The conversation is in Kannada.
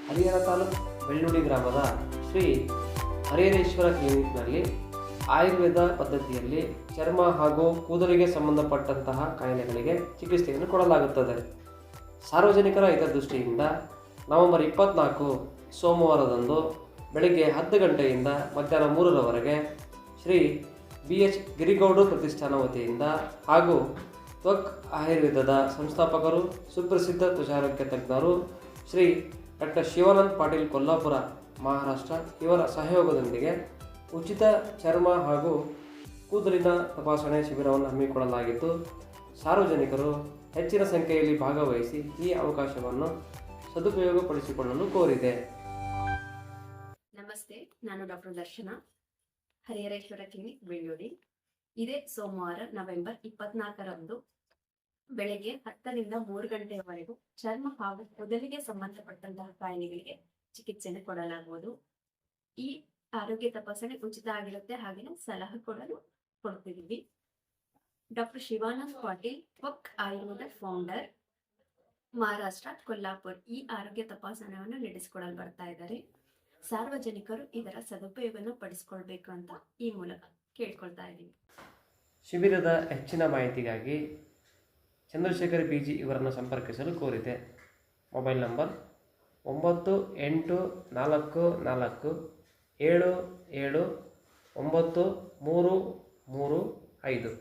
ಹರಿಹರ ತಾಲೂಕು ಬೆಳ್ಳುಡಿ ಗ್ರಾಮದ ಶ್ರೀ ಹರಿಹರೇಶ್ವರ ಕ್ಲಿನಿಕ್ನಲ್ಲಿ ಆಯುರ್ವೇದ ಪದ್ಧತಿಯಲ್ಲಿ ಚರ್ಮ ಹಾಗೂ ಕೂದಲಿಗೆ ಸಂಬಂಧಪಟ್ಟಂತಹ ಕಾಯಿಲೆಗಳಿಗೆ ಚಿಕಿತ್ಸೆಯನ್ನು ಕೊಡಲಾಗುತ್ತದೆ. ಸಾರ್ವಜನಿಕರ ಹಿತದೃಷ್ಟಿಯಿಂದ ನವೆಂಬರ್ 24 ಸೋಮವಾರದಂದು ಬೆಳಗ್ಗೆ 10 ಗಂಟೆಯಿಂದ ಮಧ್ಯಾಹ್ನ 3ರವರೆಗೆ ಶ್ರೀ BH ಗಿರಿಗೌಡರು ಪ್ರತಿಷ್ಠಾನ ವತಿಯಿಂದ ಹಾಗೂ ತ್ವಕ್ ಆಯುರ್ವೇದದ ಸಂಸ್ಥಾಪಕರು ಸುಪ್ರಸಿದ್ಧ ತ್ವಚಾರೋಗ್ಯ ತಜ್ಞರು ಶ್ರೀ ಡಾಕ್ಟರ್ ಶಿವಾನಂದ್ ಪಾಟೀಲ್ ಕೊಲ್ಲಾಪುರ ಮಹಾರಾಷ್ಟ್ರ ಇವರ ಸಹಯೋಗದೊಂದಿಗೆ ಉಚಿತ ಚರ್ಮ ಹಾಗೂ ಕೂದಲಿನ ತಪಾಸಣೆ ಶಿಬಿರವನ್ನು ಹಮ್ಮಿಕೊಳ್ಳಲಾಗಿದ್ದು, ಸಾರ್ವಜನಿಕರು ಹೆಚ್ಚಿನ ಸಂಖ್ಯೆಯಲ್ಲಿ ಭಾಗವಹಿಸಿ ಈ ಅವಕಾಶವನ್ನು ಸದುಪಯೋಗಪಡಿಸಿಕೊಳ್ಳಲು ಕೋರಿದೆ. ನಮಸ್ತೆ, ನಾನು ಡಾಕ್ಟರ್ ದರ್ಶನ, ಹರಿಹರೇಶ್ವರ ಕ್ಲಿನಿಕ್ ಬೆಳ್ಳುಡಿ. ಇದೇ ಸೋಮವಾರ ನವೆಂಬರ್ 24ರಂದು ಬೆಳಗ್ಗೆ 10ರಿಂದ 3 ಗಂಟೆಯವರೆಗೂ ಚರ್ಮ ಹಾಗೂ ಕೂದಲಿಗೆ ಸಂಬಂಧಪಟ್ಟಂತಹ ಕಾಯಿಲೆಗಳಿಗೆ ಚಿಕಿತ್ಸೆಯನ್ನು ಕೊಡಲಾಗುವುದು. ಈ ಆರೋಗ್ಯ ತಪಾಸಣೆ ಉಚಿತ ಆಗಿರುತ್ತೆ. ಹಾಗೆಯೇ ಸಲಹೆ ಕೊಡ್ತಿದ್ದೀವಿ. ಡಾಕ್ಟರ್ ಶಿವಾನಂದ್ ಪಾಟೀಲ್, ತ್ವಕ್ ಆಯುರ್ವೇದ ಫೌಂಡರ್, ಮಹಾರಾಷ್ಟ್ರ ಕೊಲ್ಲಾಪುರ, ಈ ಆರೋಗ್ಯ ತಪಾಸಣೆಯನ್ನು ನಡೆಸಿಕೊಡಲು ಬರ್ತಾ ಇದ್ದಾರೆ. ಸಾರ್ವಜನಿಕರು ಇದರ ಸದುಪಯೋಗವನ್ನು ಪಡಿಸಿಕೊಳ್ಬೇಕು ಅಂತ ಈ ಮೂಲಕ ಕೇಳ್ಕೊಳ್ತಾ ಇದ್ದೀವಿ. ಶಿಬಿರದ ಹೆಚ್ಚಿನ ಮಾಹಿತಿಗಾಗಿ ಚಂದ್ರಶೇಖರ್ BG ಇವರನ್ನು ಸಂಪರ್ಕಿಸಲು ಕೋರಿದೆ. Mobile number 9844779335.